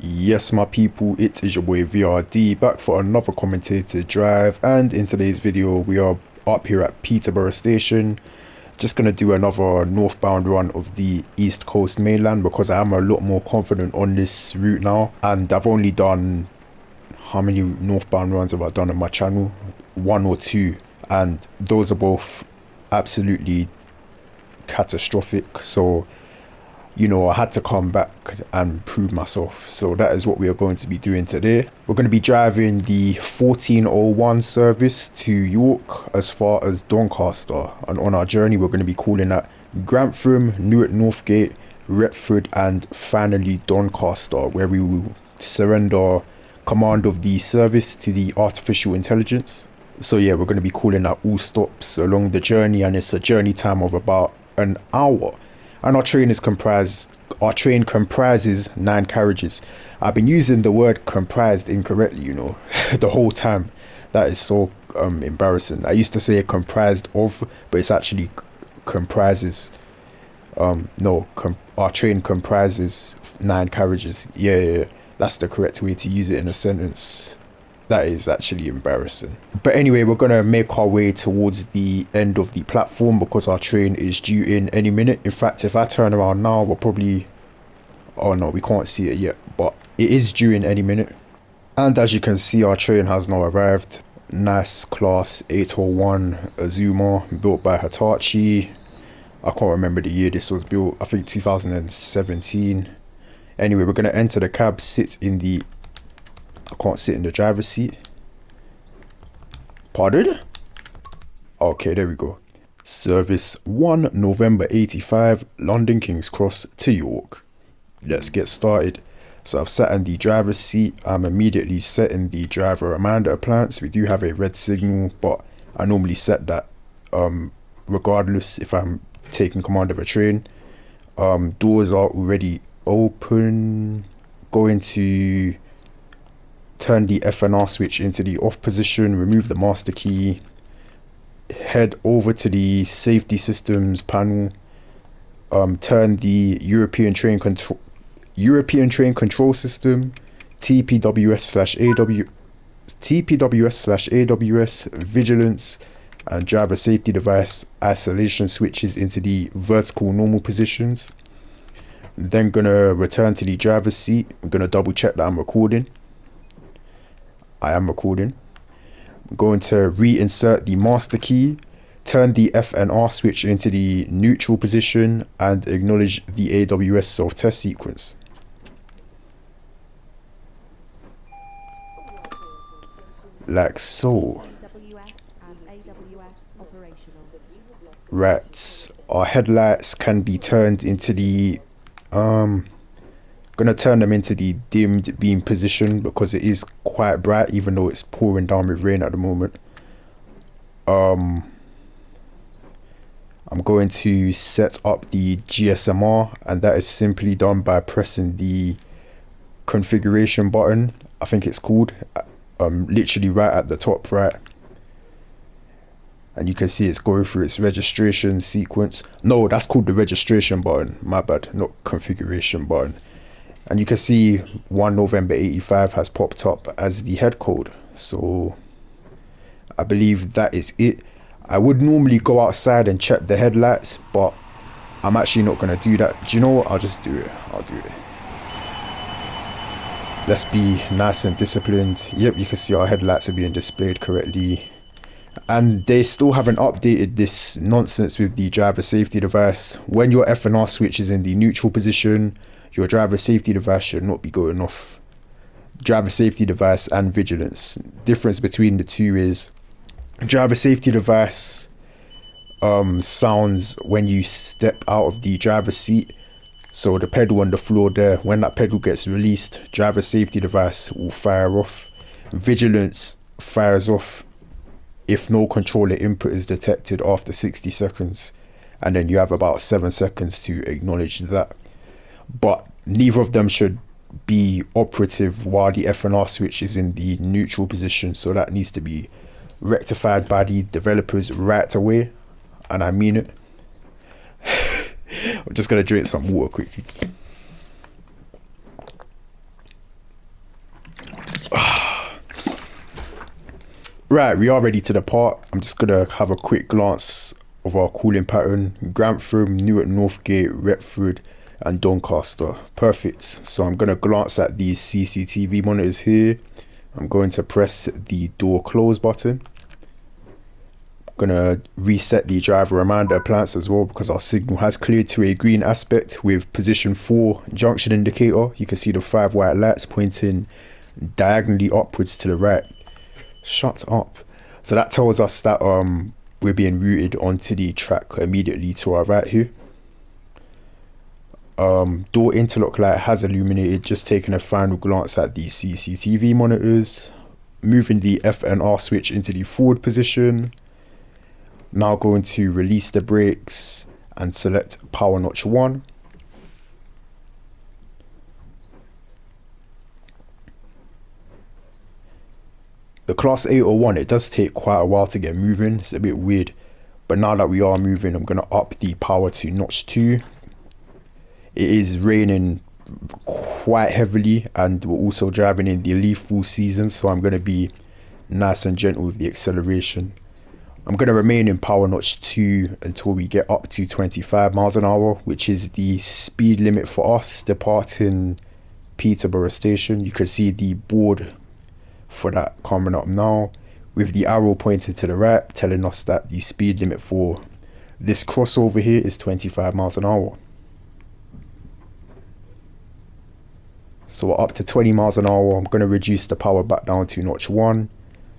Yes, my people, it is your boy VRD back for another commentated drive, and in today's video we are up here at Peterborough station. Just gonna do another northbound run of the East Coast mainland because I am a lot more confident on this route now, and I've only done, how many northbound runs have I done on my channel? One or two, and those are both absolutely catastrophic. So I had to come back and prove myself. So that is what we are going to be doing today. We're going to be driving the 1401 service to York as far as Doncaster. And on our journey, we're going to be calling at Grantham, Newark Northgate, Retford, and finally Doncaster, where we will surrender command of the service to the artificial intelligence. So yeah, we're going to be calling at all stops along the journey, and it's a journey time of about an hour. And our train comprises 9 carriages. I've been using the word comprised incorrectly, the whole time. That is so embarrassing. I used to say comprised of, but it's actually comprises. No, our train comprises 9 carriages. Yeah, that's the correct way to use it in a sentence. That is actually embarrassing. But anyway, we're gonna make our way towards the end of the platform because our train is due in any minute. In fact, if I turn around now, we'll probably... Oh no, we can't see it yet, but it is due in any minute. And as you can see, our train has now arrived. Nice class 801 Azuma, built by Hitachi. I can't remember the year this was built. I think 2017. Anyway, we're gonna enter the cab, I can't sit in the driver's seat. Pardon? Okay, there we go. Service 1 November 85, London King's Cross to York. Let's get started. So I've sat in the driver's seat. I'm immediately setting the driver reminder appliance. We do have a red signal, but I normally set that regardless if I'm taking command of a train. Doors are already open. Going to turn the FNR switch into the off position, remove the master key, head over to the safety systems panel, turn the European train control system, TPWS/AWS vigilance and driver safety device isolation switches into the vertical normal positions. Then gonna return to the driver's seat. I'm gonna double check that I'm recording. I am recording. I'm going to reinsert the master key, turn the FNR switch into the neutral position, and acknowledge the AWS self-test sequence. Like so. Right, our headlights can be turned into the gonna turn them into the dimmed beam position because it is quite bright even though it's pouring down with rain at the moment. I'm going to set up the GSMR, and that is simply done by pressing the configuration button, I think it's called, literally right at the top right. And you can see it's going through its registration sequence. No, that's called the registration button, my bad, not configuration button. And you can see 1 November 85 has popped up as the head code. So I believe that is it. I would normally go outside and check the headlights, but I'm actually not going to do that. Do you know what? I'll just do it. I'll do it. Let's be nice and disciplined. Yep, you can see our headlights are being displayed correctly. And they still haven't updated this nonsense with the driver safety device. When your FNR switch is in the neutral position, your driver safety device should not be going off. Driver safety device and vigilance. Difference between the two is driver safety device sounds when you step out of the driver's seat. So the pedal on the floor there, when that pedal gets released, driver safety device will fire off. Vigilance fires off if no controller input is detected after 60 seconds. And then you have about 7 seconds to acknowledge that. But neither of them should be operative while the FNR switch is in the neutral position. So that needs to be rectified by the developers right away. And I mean it. I'm just going to drink some water quickly. Right, we are ready to depart. I'm just gonna have a quick glance of our cooling pattern. Grantham, Newark, Northgate, Retford, and Doncaster. Perfect. So I'm gonna glance at these CCTV monitors here. I'm going to press the door close button. I'm gonna reset the driver reminder appliance as well because our signal has cleared to a green aspect with position 4 junction indicator. You can see the 5 white lights pointing diagonally upwards to the right. Shut up. So that tells us that we're being routed onto the track immediately to our right here. Door interlock light has illuminated, just taking a final glance at the CCTV monitors. Moving the F and R switch into the forward position. Now going to release the brakes and select power notch 1. The class 801, it does take quite a while to get moving. It's a bit weird. But now that we are moving, I'm going to up the power to notch 2. It is raining quite heavily and we're also driving in the lethal season, so I'm going to be nice and gentle with the acceleration. I'm going to remain in power notch 2 until we get up to 25 miles an hour, which is the speed limit for us departing Peterborough station. You can see the board for that coming up now with the arrow pointed to the right, telling us that the speed limit for this crossover here is 25 miles an hour. So we're up to 20 miles an hour. I'm going to reduce the power back down to notch 1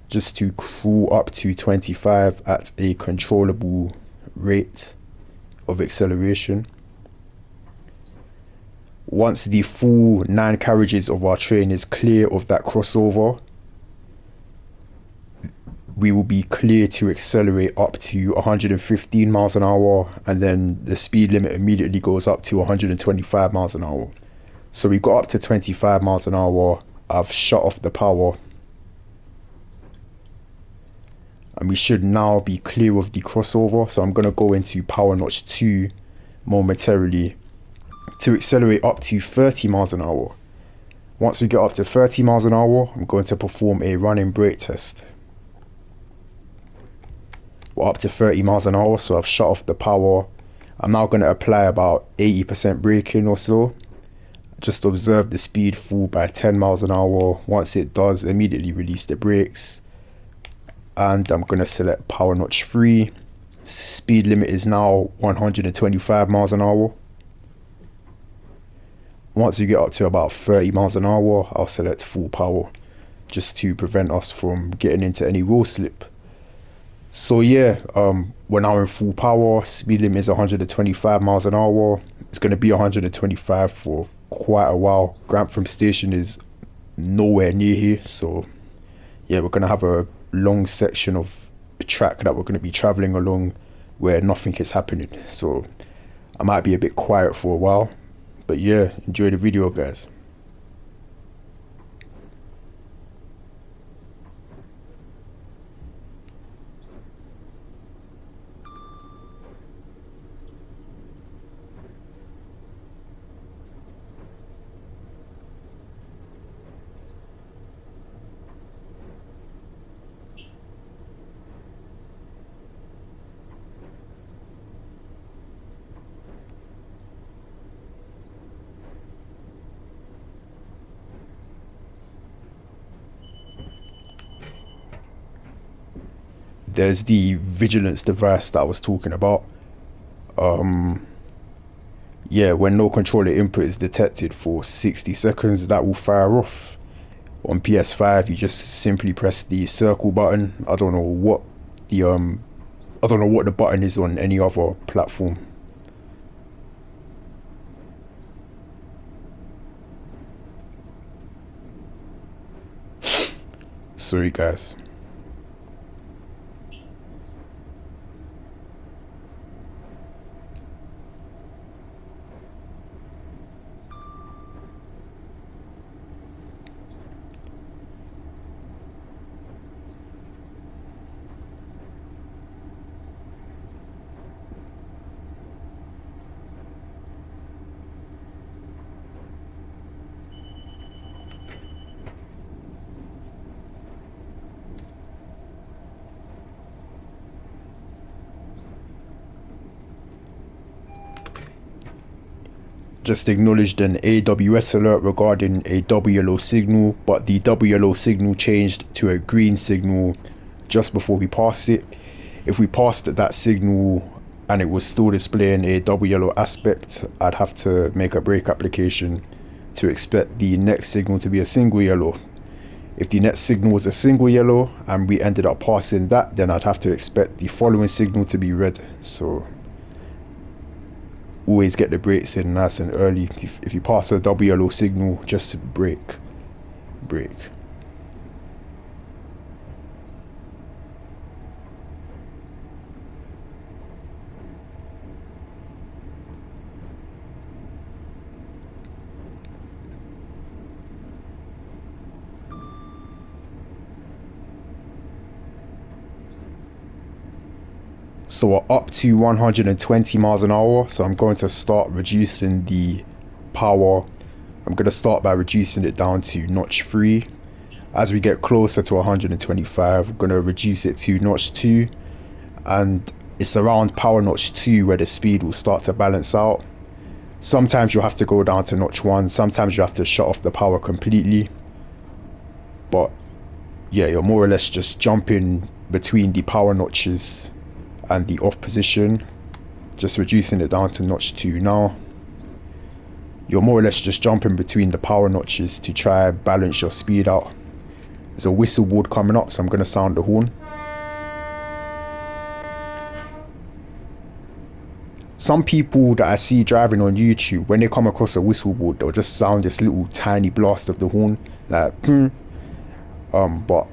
just to cruise up to 25 at a controllable rate of acceleration. Once the full 9 carriages of our train is clear of that crossover, we will be clear to accelerate up to 115 miles an hour, and then the speed limit immediately goes up to 125 miles an hour. So we got up to 25 miles an hour. I've shut off the power and we should now be clear of the crossover. So I'm going to go into power notch 2 momentarily to accelerate up to 30 miles an hour. Once we get up to 30 miles an hour, I'm going to perform a running brake test. We're up to 30 miles an hour, so I've shut off the power. I'm now going to apply about 80% braking or so. Just observe the speed fall by 10 miles an hour. Once it does, immediately release the brakes. And I'm going to select power notch 3. Speed limit is now 125 miles an hour. Once you get up to about 30 miles an hour, I'll select full power just to prevent us from getting into any road slip. So yeah, we're now in full power. Speed limit is 125 miles an hour. It's going to be 125 for quite a while. Grantham station is nowhere near here, so yeah, we're going to have a long section of track that we're going to be traveling along where nothing is happening. So I might be a bit quiet for a while, but yeah, enjoy the video, guys. There's the vigilance device that I was talking about. Yeah, when no controller input is detected for 60 seconds, that will fire off. On PS5, you just simply press the circle button. The I don't know what the button is on any other platform. Sorry, guys. just acknowledged an AWS alert regarding a double yellow signal, but the double yellow signal changed to a green signal just before we passed it. If we passed that signal and it was still displaying a double yellow aspect, I'd have to make a brake application to expect the next signal to be a single yellow. If the next signal was a single yellow and we ended up passing that, then I'd have to expect the following signal to be red. So always get the brakes in nice and early. If you pass a double yellow signal, just brake. So we're up to 120 miles an hour, so I'm going to start reducing the power. I'm going to start by reducing it down to notch 3. As we get closer to 125, I'm going to reduce it to notch 2, and it's around power notch 2 where the speed will start to balance out. Sometimes you'll have to go down to notch 1, sometimes you have to shut off the power completely, but yeah, you're more or less just jumping between the power notches and the off position, just reducing it down to notch 2 now. You're more or less just jumping between the power notches to try and balance your speed out. There's a whistle board coming up, so I'm going to sound the horn. Some people that I see driving on YouTube, when they come across a whistle board, they'll just sound this little tiny blast of the horn, like but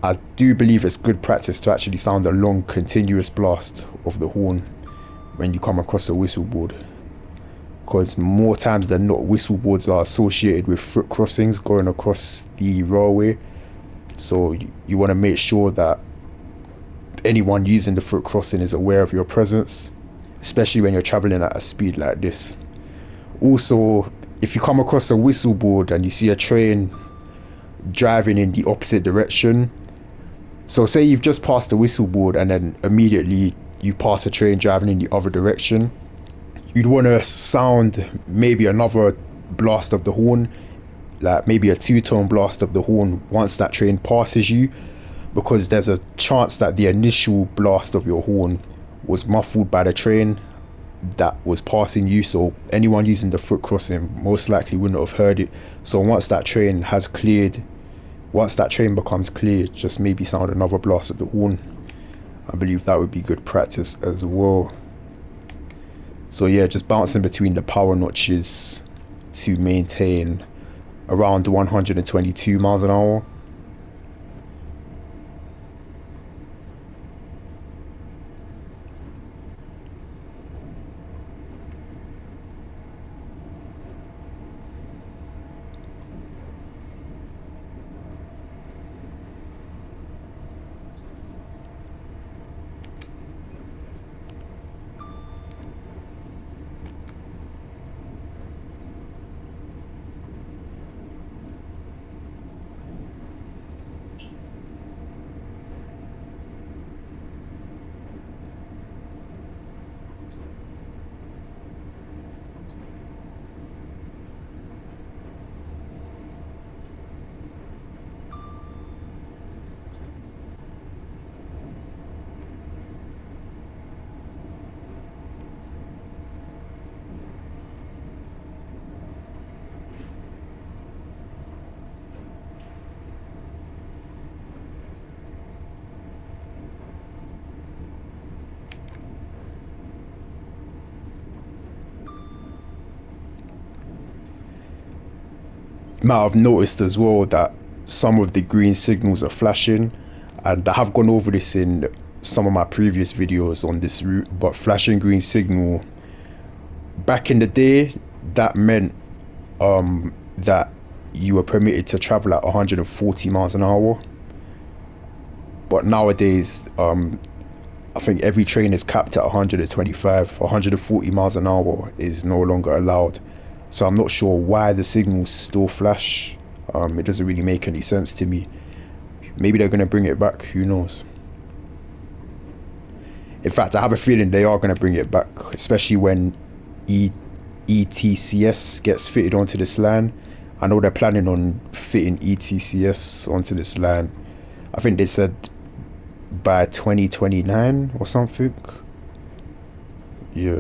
I do believe it's good practice to actually sound a long continuous blast of the horn when you come across a whistle board, because more times than not whistle boards are associated with foot crossings going across the railway. So you want to make sure that anyone using the foot crossing is aware of your presence, especially when you're traveling at a speed like this. Also, if you come across a whistle board and you see a train driving in the opposite direction, so say you've just passed the whistle board and then immediately you pass a train driving in the other direction, you'd want to sound maybe another blast of the horn, like maybe a 2-tone blast of the horn once that train passes you, because there's a chance that the initial blast of your horn was muffled by the train that was passing you, so anyone using the foot crossing most likely wouldn't have heard it. So once that train has cleared, once that train becomes clear, just maybe sound another blast of the horn. I believe that would be good practice as well. So yeah, just bouncing between the power notches to maintain around 122 miles an hour. Might have noticed as well that some of the green signals are flashing, and I have gone over this in some of my previous videos on this route, but flashing green signal back in the day, that meant that you were permitted to travel at 140 miles an hour, but nowadays I think every train is capped at 125. 140 miles an hour is no longer allowed. So I'm not sure why the signals still flash. It doesn't really make any sense to me. Maybe they're going to bring it back, who knows. In fact, I have a feeling they are going to bring it back, especially when ETCS gets fitted onto this line. I know they're planning on fitting ETCS onto this line. I think they said by 2029 or something. Yeah.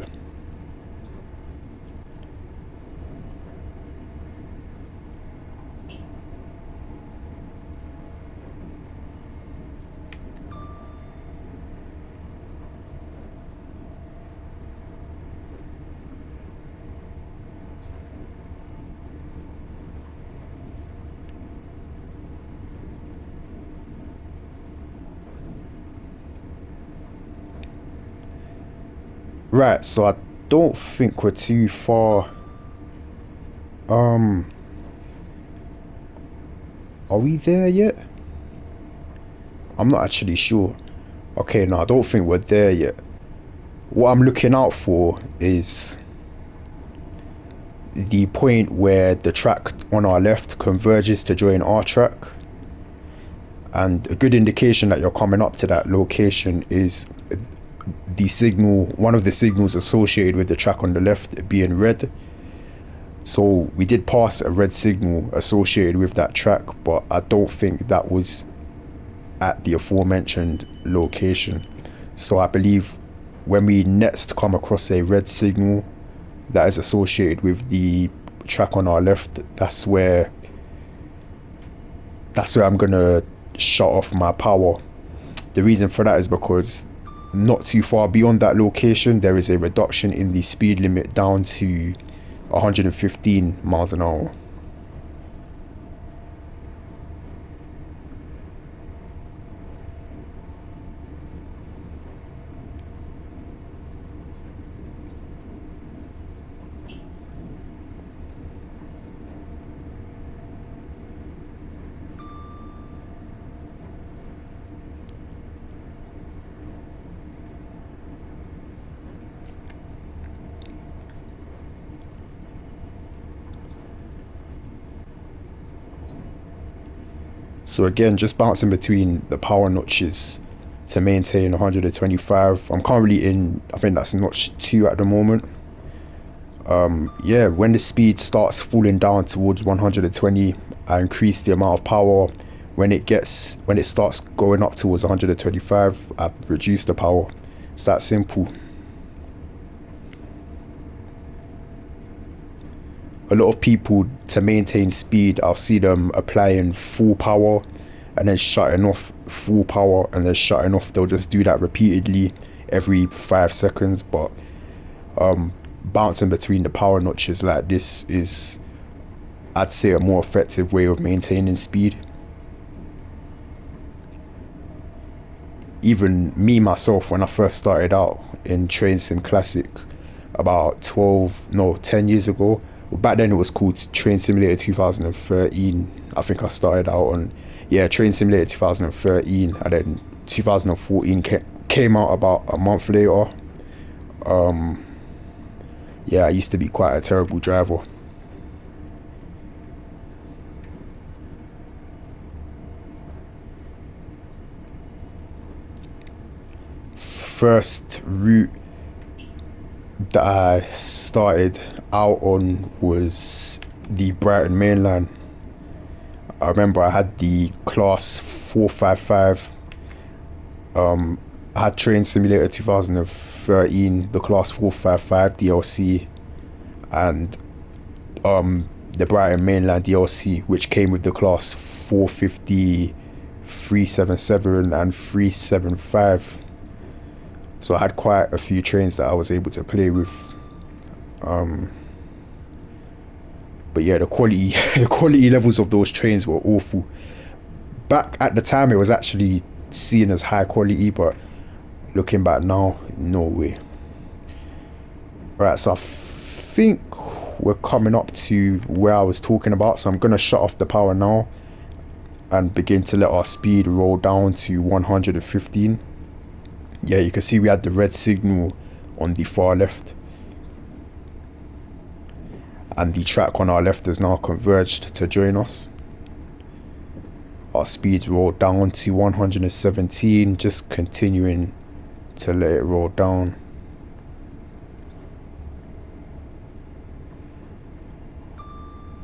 Right, so I don't think we're too far. Um, are we there yet? I'm not actually sure. Okay, no, I don't think we're there yet. What I'm looking out for is the point where the track on our left converges to join our track. And a good indication that you're coming up to that location is the signal, one of the signals associated with the track on the left being red. So we did pass a red signal associated with that track, but I don't think that was at the aforementioned location. So I believe when we next come across a red signal that is associated with the track on our left, that's where I'm gonna shut off my power. The reason for that is because not too far beyond that location there is a reduction in the speed limit down to 115 miles an hour. So again, just bouncing between the power notches to maintain 125. I'm currently in, I think that's notch 2 at the moment. Yeah, when the speed starts falling down towards 120, I increase the amount of power. When it starts going up towards 125, I reduce the power. It's that simple. A lot of people, to maintain speed, I'll see them applying full power and then shutting off full power and then shutting off. They'll just do that repeatedly every 5 seconds. But bouncing between the power notches like this is, I'd say, a more effective way of maintaining speed. Even me myself, when I first started out in Train Sim Classic about 10 years ago. Well, back then it was called Train Simulator 2013. I think I started out on, yeah, Train Simulator 2013, and then 2014 came out about a month later. Yeah, I used to be quite a terrible driver. First route that I started out on was the Brighton main line. I remember I had the class 455. I had Train Simulator 2013, the class 455 DLC, and the Brighton mainline DLC, which came with the class 450, 377 and 375. So I had quite a few trains that I was able to play with. But yeah, the quality the quality levels of those trains were awful. Back at the time it was actually seen as high quality, but looking back now, no way. Right, so I think we're coming up to where I was talking about, so I'm gonna shut off the power now and begin to let our speed roll down to 115. Yeah, you can see we had the red signal on the far left, and the track on our left has now converged to join us. Our speeds roll down to 117, just continuing to let it roll down.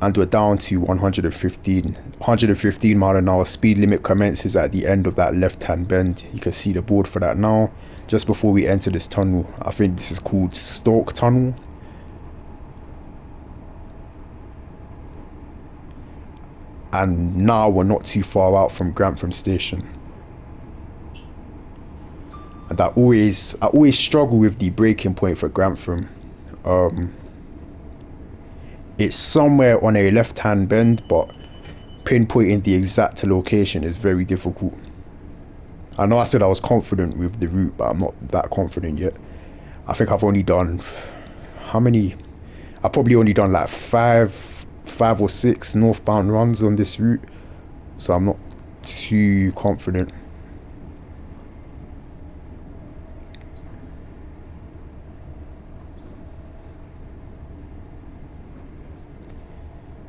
and we're down to 115 mile an hour. Speed limit commences at the end of that left hand bend. You can see the board for that now, just before we enter this tunnel. I think this is called Stoke Tunnel. And now we're not too far out from Grantham station. And I always struggle with the breaking point for Grantham. It's somewhere on a left hand bend, but pinpointing the exact location is very difficult. I know I said I was confident with the route, but I'm not that confident yet. I think I've only done, how many? I've probably only done like five or six northbound runs on this route, so I'm not too confident.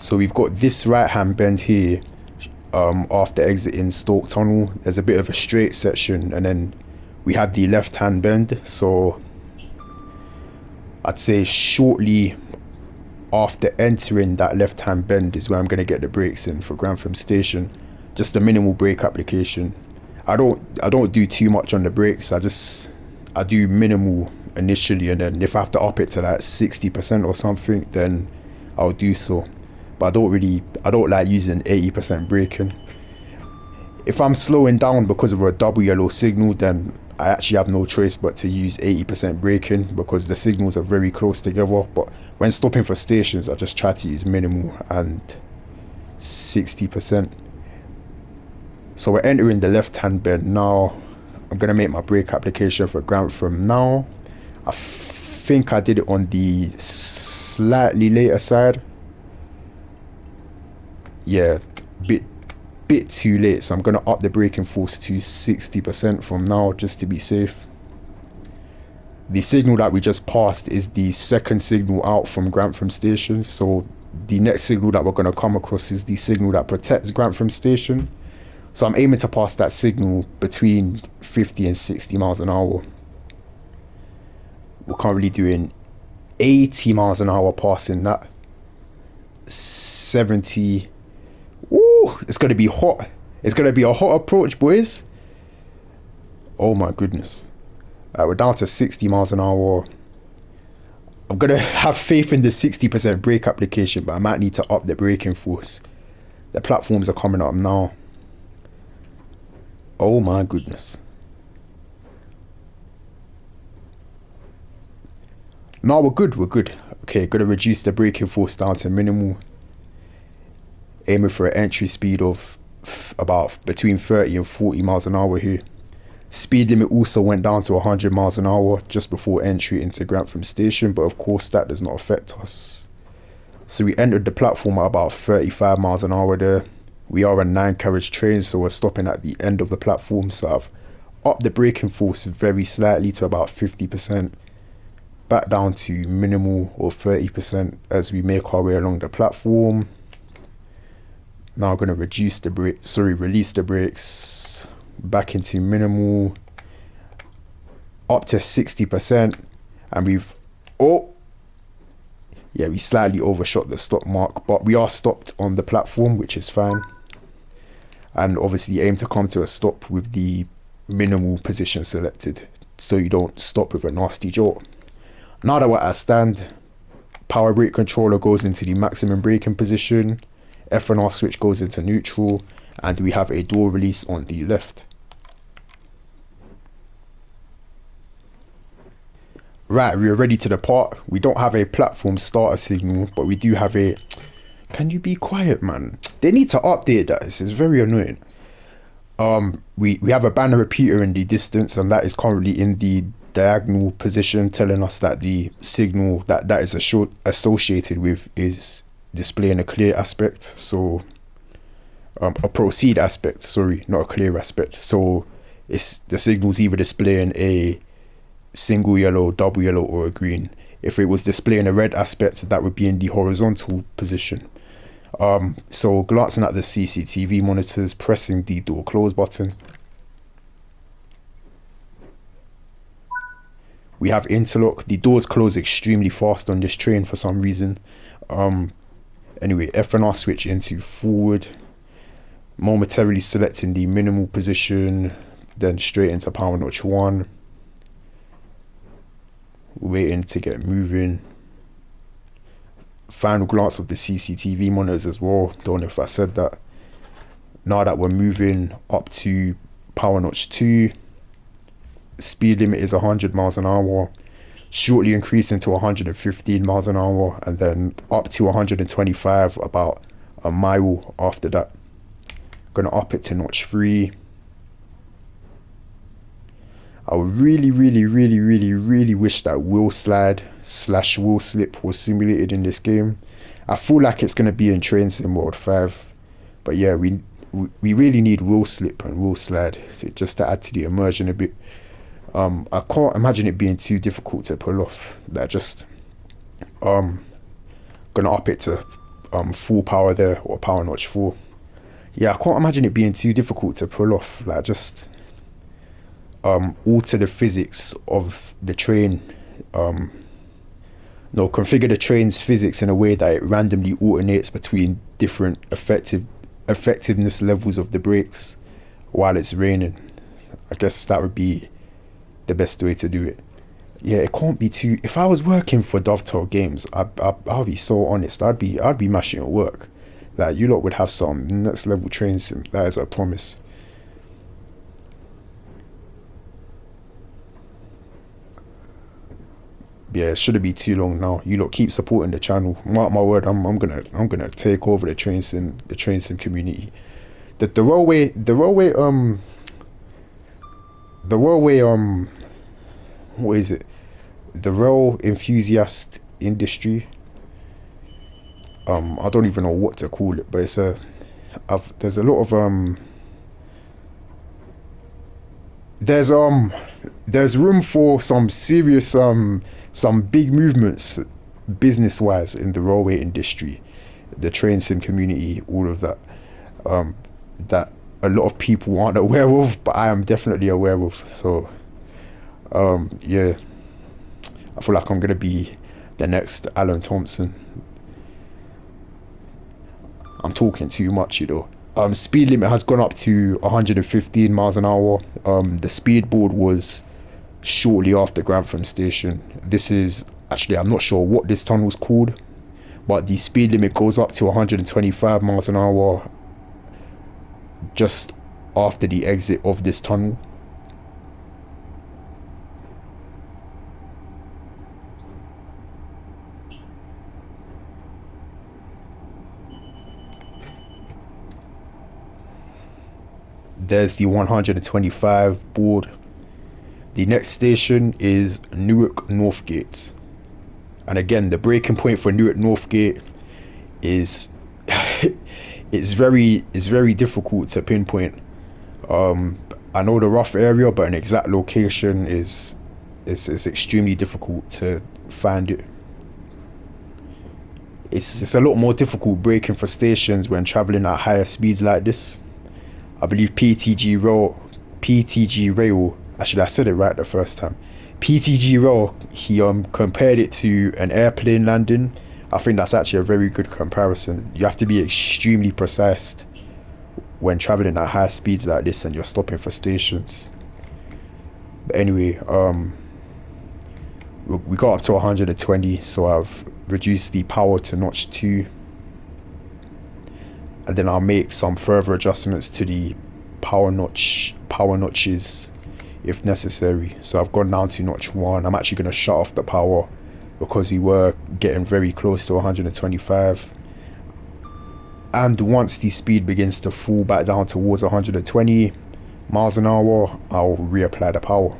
So we've got this right hand bend here. After exiting Stoke Tunnel, there's a bit of a straight section, and then we have the left hand bend. So I'd say shortly after entering that left hand bend is where I'm going to get the brakes in for Grantham station. Just a minimal brake application. I don't do too much on the brakes. I do minimal initially, and then if I have to up it to like 60% or something, then I'll do so. But I don't like using 80% braking. If I'm slowing down because of a double yellow signal, then I actually have no choice but to use 80% braking, because the signals are very close together. But when stopping for stations, I just try to use minimal and 60%. So we're entering the left hand bend now. I'm going to make my brake application for Grantham now. I think I did it on the slightly later side. Yeah, bit too late, so I'm going to up the braking force to 60% from now, just to be safe. The signal that we just passed is the second signal out from Grantham station, so the next signal that we're going to come across is the signal that protects Grantham station. So I'm aiming to pass that signal between 50 and 60 miles an hour. We're currently doing 80 miles an hour passing that. 70. Ooh, it's going to be hot. It's going to be a hot approach, boys. Oh my goodness. We're down to 60 miles an hour. I'm going to have faith in the 60% brake application, but I might need to up the braking force. The platforms are coming up now. Oh my goodness. No, we're good. We're good. Okay, going to reduce the braking force down to minimal. Aiming for an entry speed of about between 30 and 40 miles an hour here. Speed limit also went down to 100 miles an hour just before entry into Grantham station, but of course that does not affect us. So we entered the platform at about 35 miles an hour there. We are a 9-carriage train, so we're stopping at the end of the platform, so I've upped the braking force very slightly to about 50%, back down to minimal or 30% as we make our way along the platform. Now I'm going to release the brakes back into minimal, up to 60%, and we slightly overshot the stop mark, but we are stopped on the platform, which is fine. And obviously aim to come to a stop with the minimal position selected, so you don't stop with a nasty jolt. Now that we're at stand, power brake controller goes into the maximum braking position, F&R switch goes into neutral, and we have a door release on the left. Right, we are ready to depart. We don't have a platform starter signal, but we do have a... Can you be quiet, man? They need to update that. This is very annoying. We have a banner repeater in the distance, and that is currently in the diagonal position, telling us that the signal that is associated with is displaying a clear aspect. So a proceed aspect, sorry, not a clear aspect. So it's the signal's either displaying a single yellow, double yellow, or a green. If it was displaying a red aspect, that would be in the horizontal position. So glancing at the CCTV monitors, pressing the door close button. We have interlock. The doors close extremely fast on this train for some reason. Anyway, F and R switch into forward, momentarily selecting the minimal position, then straight into power notch 1, waiting to get moving. Final glance of the CCTV monitors as well. Don't know if I said that. Now that we're moving up to power notch 2, speed limit is 100 miles an hour, shortly increasing to 115 miles an hour, and then up to 125 about a mile after that. Gonna up it to notch 3. I would really wish that wheel slide / wheel slip was simulated in this game. I feel like it's gonna be in Train Sim World 5, but yeah, we really need wheel slip and wheel slide just to add to the immersion a bit. I can't imagine it being too difficult to pull off. That just gonna up it to full power there, or power notch 4. Yeah, I can't imagine it being too difficult to pull off. Like, just alter the physics of the train. No, configure the train's physics in a way that it randomly alternates between different effectiveness levels of the brakes while it's raining. I guess that would be the best way to do it. Yeah, it can't be too. If I was working for Dovetail Games, I'll be so honest. I'd be mashing at work. Like, you lot would have some next level train sim. That is a promise. Yeah, it shouldn't be too long now. You lot keep supporting the channel. Mark my word, I'm gonna take over the train sim community. The railway the railway what is it? The rail enthusiast industry. I don't even know what to call it, but it's there's a lot of there's room for some serious some big movements business wise in the railway industry, the train sim community, all of that, that a lot of people aren't aware of, but I am definitely aware of. So yeah, I feel like I'm gonna be the next Alan Thompson. I'm talking too much, you know. Speed limit has gone up to 115 miles an hour. The speed board was shortly after Grantham Station. This is actually, I'm not sure what this tunnel's called, but the speed limit goes up to 125 miles an hour just after the exit of this tunnel. There's the 125 board. The next station is Newark Northgate. And again, the breaking point for Newark Northgate is it's very difficult to pinpoint. I know the rough area, but an exact location is extremely difficult to find it. It's a lot more difficult braking for stations when traveling at higher speeds like this. I believe PTG Rail, actually I said it right the first time. PTG Rail, he compared it to an airplane landing. I think that's actually a very good comparison. You have to be extremely precise when traveling at high speeds like this and you're stopping for stations. But anyway, we got up to 120, so I've reduced the power to notch 2, and then I'll make some further adjustments to the power notches if necessary. So I've gone down to notch 1. I'm actually going to shut off the power because we were getting very close to 125, and once the speed begins to fall back down towards 120 miles an hour, I'll reapply the power.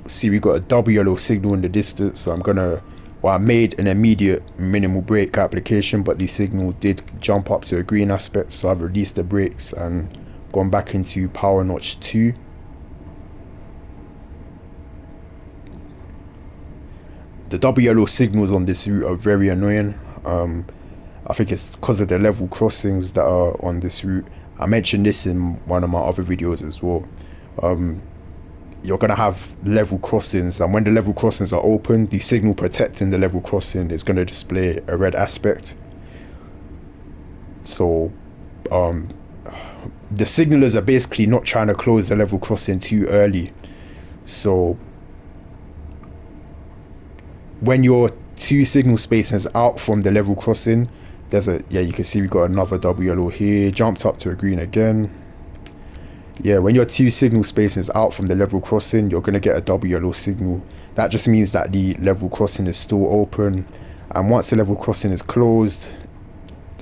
See, we got a double yellow signal in the distance, so I made an immediate minimal brake application, but the signal did jump up to a green aspect, so I've released the brakes and gone back into power notch 2. The double yellow signals on this route are very annoying. I think it's because of the level crossings that are on this route. I mentioned this in one of my other videos as well. You're gonna have level crossings, and when the level crossings are open, the signal protecting the level crossing is gonna display a red aspect. So the signalers are basically not trying to close the level crossing too early. So when you're 2 signal spaces out from the level crossing, you can see we got another double yellow here, jumped up to a green again. Yeah, when you're 2 signal spaces out from the level crossing, you're going to get a double yellow signal. That just means that the level crossing is still open, and once the level crossing is closed,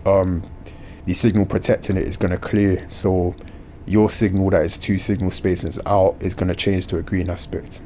the signal protecting it is going to clear. So your signal that is 2 signal spaces out is going to change to a green aspect.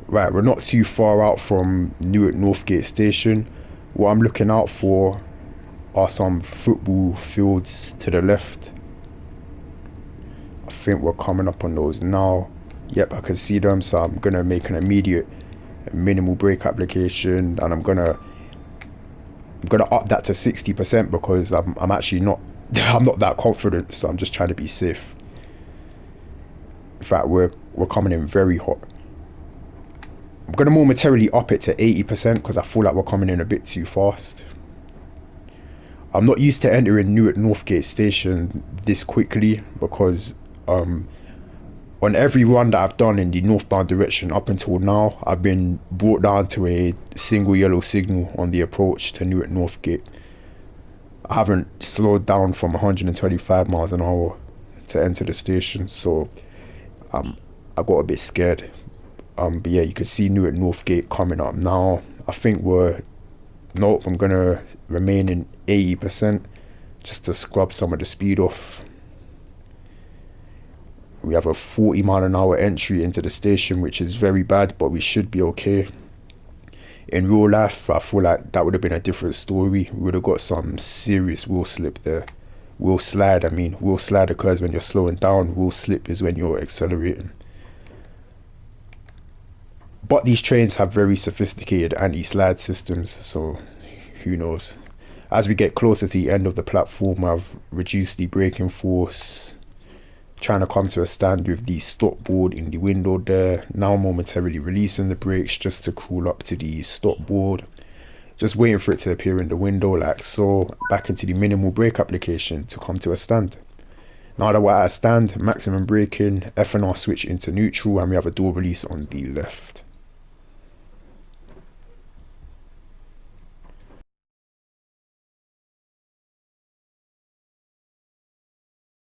Right, we're not too far out from Newark Northgate Station. What I'm looking out for are some football fields to the left. I think we're coming up on those now. Yep, I can see them, so I'm gonna make an immediate minimal brake application, and I'm gonna up that to 60% because I'm actually not I'm not that confident, so I'm just trying to be safe. In fact, we're coming in very hot. I'm gonna momentarily up it to 80% because I feel like we're coming in a bit too fast. I'm not used to entering Newark Northgate Station this quickly because on every run that I've done in the northbound direction up until now, I've been brought down to a single yellow signal on the approach to Newark Northgate. I haven't slowed down from 125 miles an hour to enter the station, so I got a bit scared. But yeah, you can see Newark Northgate coming up now. I think nope, I'm gonna remain in 80% just to scrub some of the speed off. We have a 40-mile-an-hour entry into the station, which is very bad, but we should be okay. In real life, I feel like that would have been a different story. We would have got some serious wheel slip there. Wheel slide, I mean. Wheel slide occurs when you're slowing down. Wheel slip is when you're accelerating. But these trains have very sophisticated anti-slide systems, so who knows. As we get closer to the end of the platform, I've reduced the braking force, trying to come to a stand with the stop board in the window there. Now momentarily releasing the brakes just to crawl up to the stop board. Just waiting for it to appear in the window like so. Back into the minimal brake application to come to a stand. Now that we're at a stand, maximum braking, F and R switch into neutral, and we have a door release on the left.